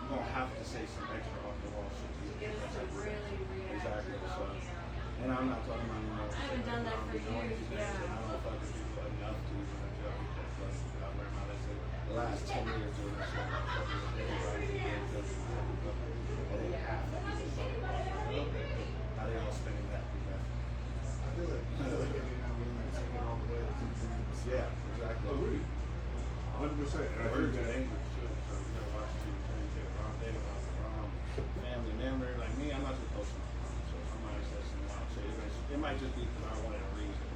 gonna have to say some extra off the wall shit to Get us to really react. Exactly. So, Yeah. and I'm not talking about I haven't done that for years, yeah. I don't fuck with people enough to even enjoy that. Plus, I learned how to say the last 10 years doing this shit. I'm fucking with everybody. It ain't half the people fucking with it. Now they all spending that. feel it. I feel like if you're not willing to take it all the way, it's dangerous. Yeah, exactly. Oh, really? 100%. And I think Words are that dangerous too, so you gotta watch what you say. Take the wrong thing about the wrong family member. Like me, I'm not just posting on phone, so somebody says some wild shit. It might just be because I wanted a reason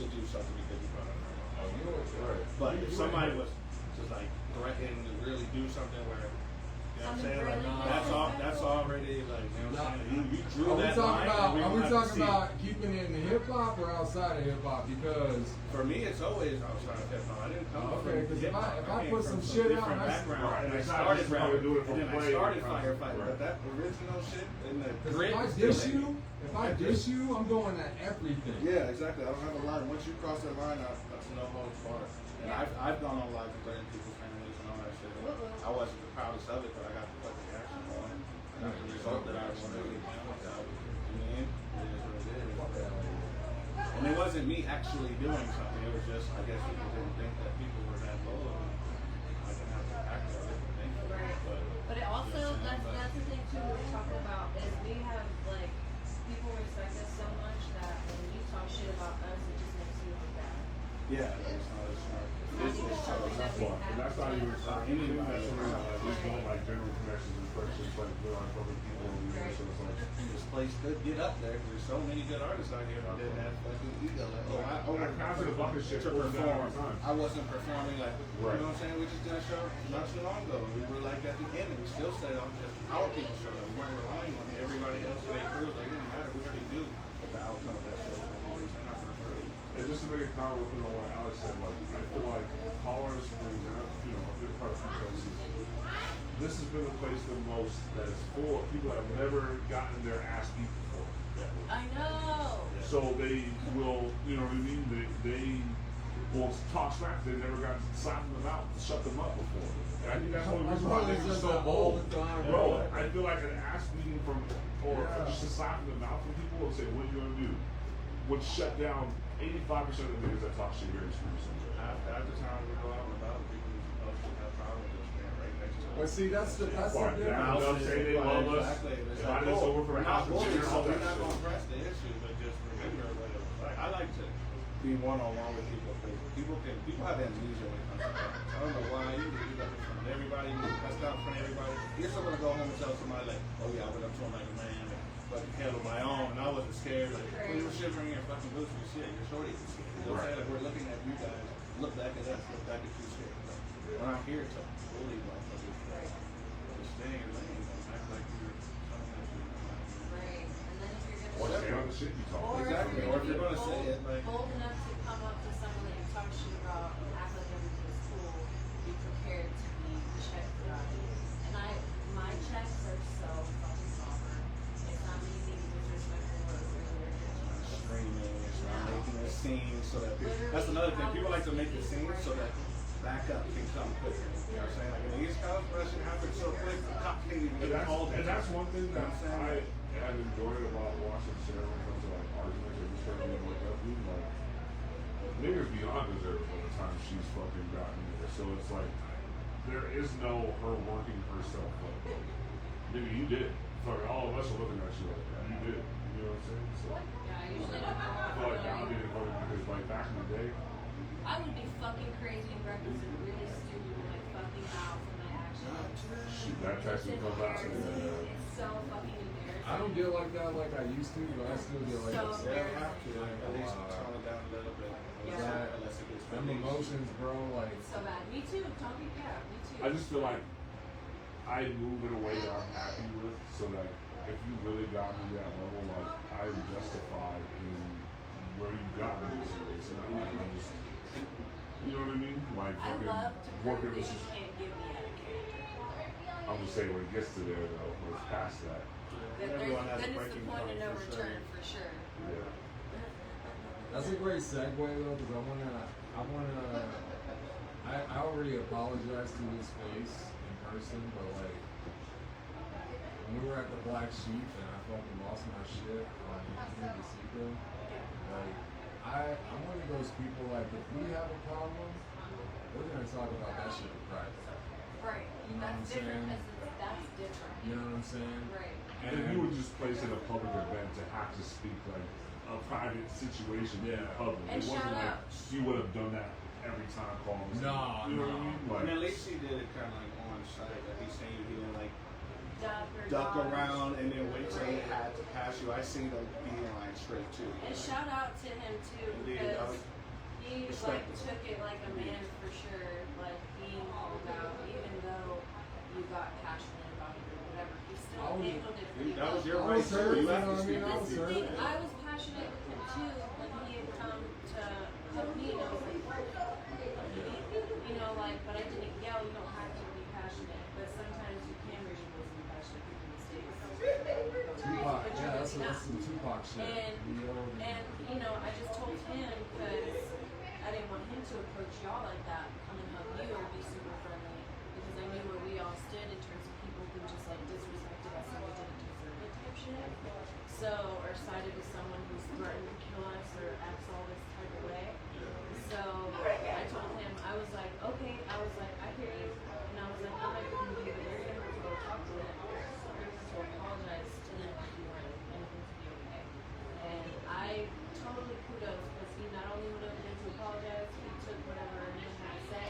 to do something because you brought up my mom. Oh, you know what's right. But if somebody was just like threatening to really do something where, you know what I'm saying? Like, that's already like, you know what I'm saying? You drew Are we that talking line. about? and we Are we gonna have to talking see. about keeping it in the hip hop or outside of hip hop? Because For me, it's always outside of hip hop. I didn't come okay, from because if hip-hop. I came put from some shit out, different that's background. right. And I It's not started just probably rapping, doing it for and then I play started or firefighting. right. But that original shit and the Because grit if I was dish still you, there. if I dish you, I'm going at everything. Yeah, exactly. I don't have a line. Once you cross that line, that's no holds barred. And I've gone on live and threatened people's families and all that shit. I wasn't the proudest of it, but I got the fucking action on. I got the result that I wanted. In the end, it is what it is. And it wasn't me actually doing something. It was just, I guess people didn't think that people were that low. I didn't have to act on it. Right. But it also, that's the thing too, we're talking about is we have like, people respect us so much that when you talk shit about us, it just makes you look bad. Yeah, it's not as smart. It's not It's something that we And that's not even anything that's around. Like, we're doing like general connections and friendships, like we're on public people, you know, so it's like, This place could get up there. There's so many good artists out here that didn't have fucking ego. Like, oh, I that constant bucket shit to goes down all the perform. time. I wasn't performing like, you Right. know what I'm saying? We just did a show not too long ago. We were like at the end, and we still stayed on just our people show. We weren't relying on everybody else. They crews. Like, it didn't matter. We already knew what the outcome of that show was going to be. And just to make a comment with what Alex said, like I feel like Colorado Springs, and you know, a big part of the places, this has been the place the most that is full of people that have never gotten their ass beat before. I know. So they will, you know what I mean? They will talk smack. They never got slapped in the mouth to shut them up before. And I think that's one of the reasons why Brothers they're does so that all old. the time, Bro, I feel like an ass beating from, or just a slap in the mouth from people will say, what are you gonna do? Would shut down 85% of the niggas that talk shit here in Spring Center. After time we go out and about, people who's supposed to have problems just stand right next to us. But see, that's the Fine, difference. yeah. They'll say they love us. Exactly. It's Invite like, us over for we're house not and bullies, dinner, so all we're that not shit. going to press the issue, but just remember what it was like. I like to be one-on-one with people because people have amnesia when it comes to that. I don't know why. You can do that in front of everybody. You can press out in front of everybody. You're someone to go home and tell somebody like, oh yeah, I went up to him like a man and fucking handled my own and I wasn't scared. Like, when you were shivering your fucking boots and shit, you're shorty. You know what I'm saying? Like, we're looking at you guys. Look back at us. Look back at you shit. Like, we're not here to bully motherfuckers. Just stay in your lane and act like you're something that you're not. Right. And then if you're Or gonna stay on the shit you talk. Or Exactly. Or if you're gonna say it, like, bold enough to come up to someone that you talk shit about and act like everything's cool, be prepared to be checked about it. And my checks are so fucking somber. It's not me being disrespectful or rude. screaming, it's not making a scene so that that's another thing. People like to make the scene so that backup can come quicker. You know what I'm saying? Like in the East Coast, that shit happens so quick, the cop can't even get called. And that's one thing that You know what I'm saying? I have enjoyed about watching Sarah when it comes to like arguments or just trying to like up dude, like niggas beyond deserve for the time she's fucking gotten there. So it's like there is no her working herself up. Nigga, you did. Fucking all of us are looking at you like that. You did. You know what I'm saying? So Yeah, I usually don't I feel like that would be the funny because like back in the day, I would be fucking crazy and reckless and really stupid and like fucking out for my actions. shoot, that text would come out. It's so fucking embarrassing. I don't get like that like I used to, but I still get like So that. Yeah, you have to. Like, at least tone it down a little bit. Yeah. Unless it gets Them emotions, bro, like It's so bad. Me too. Talking cat. Me too. I just feel like I move in a way that I'm happy with, so that if you really got me that level, like I'm justified in where you got me this race, and I'm just, you know what I mean? Like I fucking love to prove working that this you is. can't give me out of character. I'm just saying when it gets to there though, when it's past that, Everyone has Then a it's the breaking point of point no for sure. return for sure. yeah. that's a great segue though, because I already apologized to his face in person, but like when we were at the Black Sheep and I fucking lost my shit on Anthony DeSico, like I'm one of those people like if we have a problem, we're gonna talk about that shit in private. Right. You know what I'm That's different saying? because that's different. You know what I'm saying? Right. And if you were just placed in a public event to have to speak like a private situation in Yeah. public. And It wasn't shout like out. you would have done that every time calling. No, You know what I no. mean? I Like, mean, at least he did it kind of like on site. Like he's saying he didn't like duck dodge. around and then wait till he Right. had to pass you. I seen him being like straight too. And shout out to him too, Indeed, because he like respectful. took it like a man for sure, like being called out, even though you got passionate about it or whatever. He still handled it pretty That was well. your I right was too. hurt, You you have know to what I speak mean? I up was That's for the hurt. thing. yourself. I was passionate with him too when he had come to help me. And I was like, you know, like, but I didn't yell. You don't have to be passionate, but sometimes you can really be passionate with mistakes. Tupac, But yeah, you're that's really not. some Tupac shit. And You know? you know, I just told him because I didn't want him to approach y'all like that, come and hug you or be super friendly, because I knew where we all stood in terms of people who just like disrespected us and we didn't deserve it type shit. So, or sided with someone who's threatened to kill us or acts all this type of way. So I told him, I was like, okay, I was like, I hear you, and I was like, I'm not going to do it. You're gonna have to go talk to them. You're gonna have to apologize to them if you want anything to be okay. And I totally kudos because he not only went over there to apologize, he took whatever he had to say,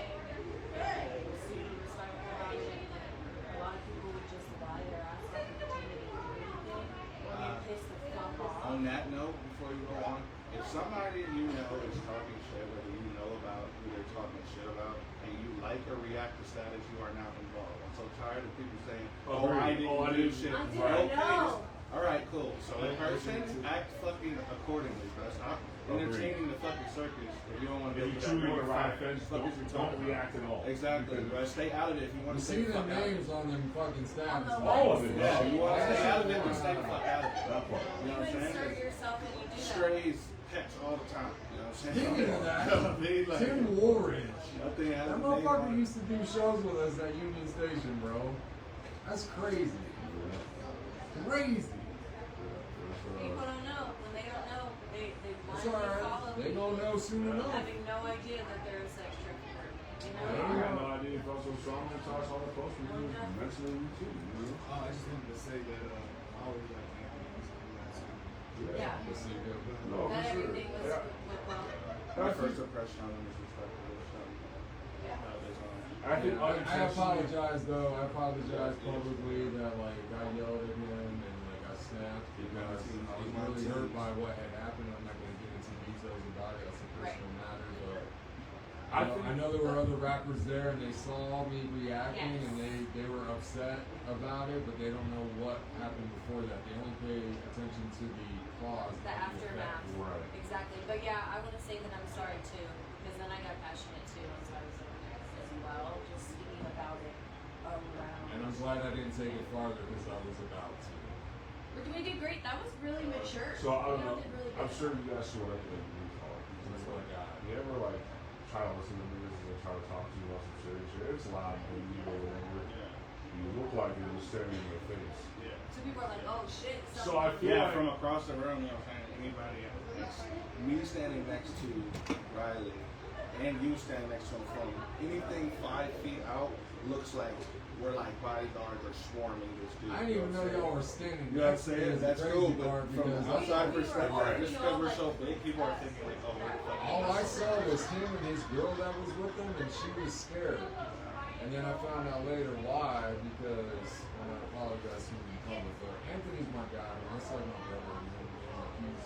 was super respectful about it. A lot of people would just lie their ass off and pretend they didn't do anything, or get pissed the fuck off. On that note, before you go on, if somebody you know is talking shit, whether you know about who they're talking shit about, and you like or react to that as you are now involved. I'm so tired of people saying, "Oh, I didn't do shit." I didn't Okay, know. all right, cool. So in person, act fucking accordingly, bro. Stop entertaining the fucking circus if you don't want to if go you to truly that want to ride fence, fuck is you don't talking react at all. Exactly, Because- bro. Stay out of it if you want You to stay see the the fuck out of it. names on them fucking stats. On the All of it. Yeah, you want to stay out of it, Yeah. then stay the fuck out of it. That part. You know You what I'm insert saying? yourself and you do that. Strays catch all the time. You know what I'm saying? Speaking of that, I mean, like, Tim Woolridge. nothing has That a name motherfucker on it. used to do shows with us at Union Station, bro. That's crazy. Crazy. People don't know. When they don't know, they It's blindly alright. follow They people, gonna know soon enough. having no idea that they're a sex trafficker. You I know? had no idea if I was so strong and talks all the posts with you, mentioning you too, you know? I just wanted to say that I always like Anthony. He's a cool ass dude. Yeah. Let's see, go. No, That for sure. everything was Yeah. went well. My first impression on him is respectful. Yeah. I think Yeah, I unintentionally- apologize though. I apologize publicly that like I yelled at him and like I snapped because I was really hurt by what had happened. I'm not gonna get into details about it. That's a personal matter, but I know there were other rappers there and they saw me reacting and they were upset about it, but they don't know what happened before that. They only pay attention to the cause, The not the aftermath. effect. Right. Exactly. But yeah, I want to say that I'm sorry too, because then I got passionate too once I was over there as well, just speaking about it around. And I'm glad I didn't take it farther because I was about to. We did great. That was really mature. So I don't You know. did really I'm good. sure you guys saw that in the news call. That's what I got. You ever like try to listen to music and try to talk to you about some serious shit? It's loud when you or whatever. You look like you're just staring in your face. So people are like, oh shit. So I feel Yeah, like from across the room, you know what I'm saying? Anybody else. Me standing next to Reilly and you standing next to him from anything 5 feet out looks like we're like bodyguards or swarming this dude. I didn't even know y'all were standing. You know what I'm next to saying? this That's crazy cool, but guard from because an I- outside We were perspective, already just because all we're so like- big, people are thinking like, oh, we're fucking. all I saw was him and his girl that was with him, and she was scared. And then I found out later why, because and I apologize to him in public, but Anthony's my guy. Man. That's like my brother. You know what I mean?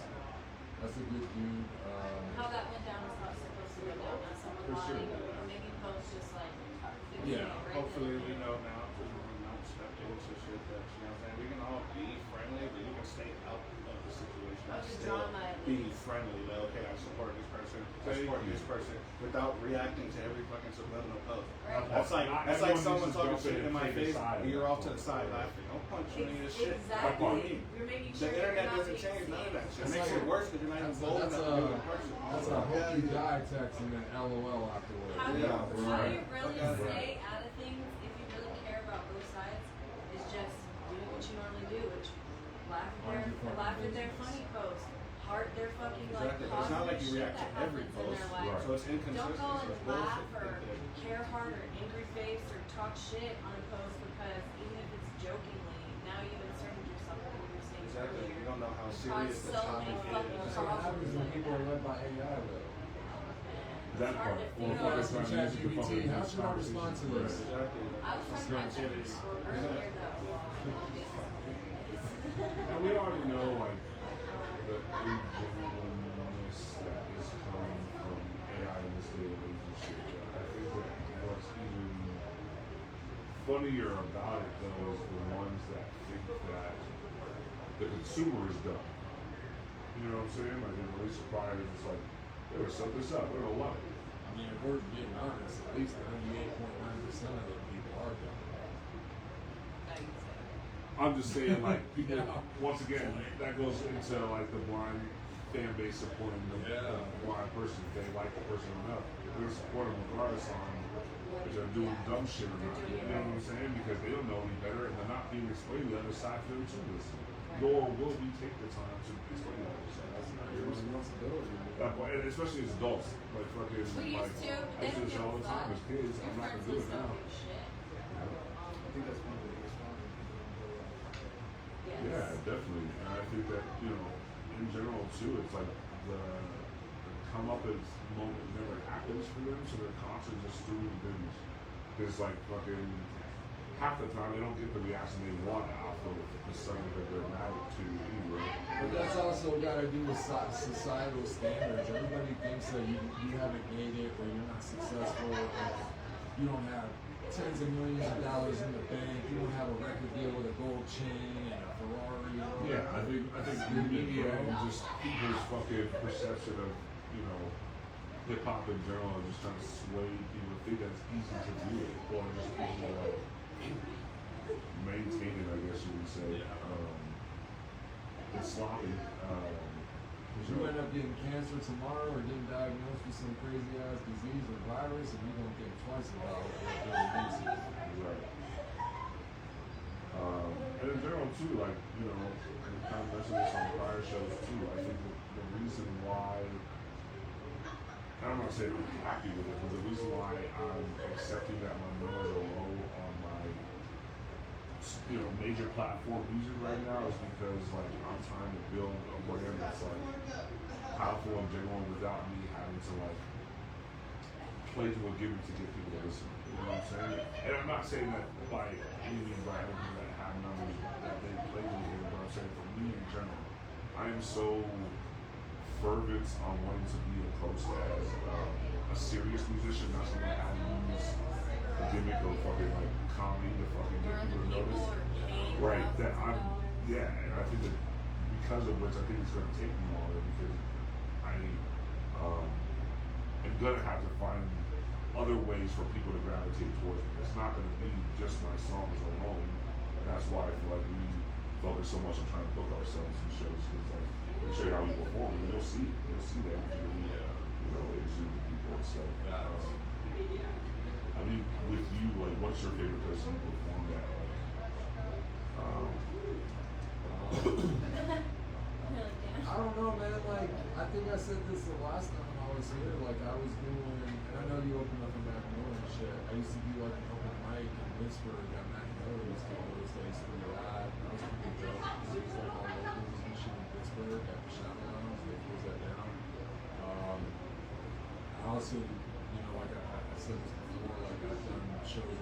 That's a good dude. How that went down is not supposed to go down. Not someone For sure. lying or making posts just like fixing Yeah. it right Hopefully, then. we know now because we're not stepped into shit that, you know what I'm saying? We can all be friendly, but you can stay out of the situation. Of the Still drama, at be least. friendly. Like, okay, I support this person. I Thank support you. this person without reacting to every fucking subliminal post. Right. That's like Not someone everyone talking needs to shit jump in my and take a face side. and you're off to the side laughing. Don't punch me in this shit. Exactly. You're making The sure you're internet not doesn't being change none of that shit. It It's makes like- it worse because you're not even bold enough to do it in person. That's a hope you die text and then LOL afterwards. How do Yeah, you right. really Okay. stay out of things if you really care about both sides is just doing what you normally do, which laugh at their funny posts, heart their fucking like Exactly. It's not like positive you shit react that to every happens in post. their life. Right. So it's inconsistent. Don't go and It's laugh bullshit. or care hard or angry face or talk shit on a post because even if it's jokingly, now you've inserted yourself into your same Exactly. We don't know how Cause serious the so topic many fucking is. That's what happens when people are led by AI, though. That part. Or You ask fucking trying to use it to fucking ChatGPT, how have should I respond to conversations. this? Exactly. I was trying to Right. mention this earlier though. And we already know, like, the ingenuineness that is coming from AI in this day and age and shit. I think that what's even funnier about it, though, is the ones that think that the consumer is dumb. You know what I'm saying? Like, they're really surprised. It's like, they're gonna set this up. They're gonna love it. I mean, if we're being honest, at least 98.9% of the people are dumb. I'm just saying, like, people, Yeah. once again, that goes into, like, the blind fan base supporting the blind person. If they like the person enough, they're gonna support them regardless on if they're doing dumb shit or not. You know what I'm saying? Because they don't know any better and they're not being explained the other side for them to listen. Nor will we take the time to explain the other side. That's not your responsibility. And especially as adults, like fucking, We like, used to, I they do don't this give all a the time fuck. as kids. I'm Your not friends gonna do it just don't now. give a shit. I think that's one of the biggest problems. Yes. Yeah, definitely. And I think that, you know, in general too, it's like the come up as moment never happens for them, so they're constantly just doing things. There's like fucking half the time they don't get the reaction they want off of the subject that they're married to anyway. But that's also got to do with societal standards. Everybody thinks that you haven't made it or you're not successful or you don't have tens of millions of dollars in the bank, you don't have a record deal with a gold chain and a Ferrari. Yeah, I think the media and just people's fucking perception of, you know, hip hop in general are just trying to sway people to think that it's easy to do it or just easy to like maintain it, I guess you would say. It's sloppy. Because you end up getting cancer tomorrow or getting diagnosed with some crazy ass disease or virus, and you don't get twice a dollar for it. Right. And in general too, like, you know, we kind of mentioned this on prior shows too. I think the reason why, and I'm not saying I'm happy with it, but the reason why I'm accepting that my numbers are low on my, you know, major platform music right now is because like I'm trying to build a brand that's like powerful and genuine without me having to like play to a gimmick to get people to listen. You know what I'm saying? And I'm not saying that by any means by everything that have numbers that they play to me, but I'm saying for me in general, I am so fervent on wanting to be approached as a serious musician, not someone that use a gimmick or fucking like comedy to fucking get people to notice. Right. That I'm, yeah, and I think that because of which I think it's going to take me longer because I am going to have to find other ways for people to gravitate towards me. It's not going to be just my songs alone. And that's why I feel like we focus so much on trying to book ourselves in shows because like we show you how we perform and you'll see that we you know exude people. So I mean with you, like what's your favorite person you performed at? I don't know, man. Like, I think I said this the last time I was here. Like, I was doing, and I know you opened up in Magnolia and shit. I used to do like an open mic in Pittsburgh at Magnolia. Was to host. I used to do that. That was pretty dope. It was like all locals and shit in Pittsburgh at the Shop Lounge. They closed that down. I also, you know, like I said this before, like I've done shows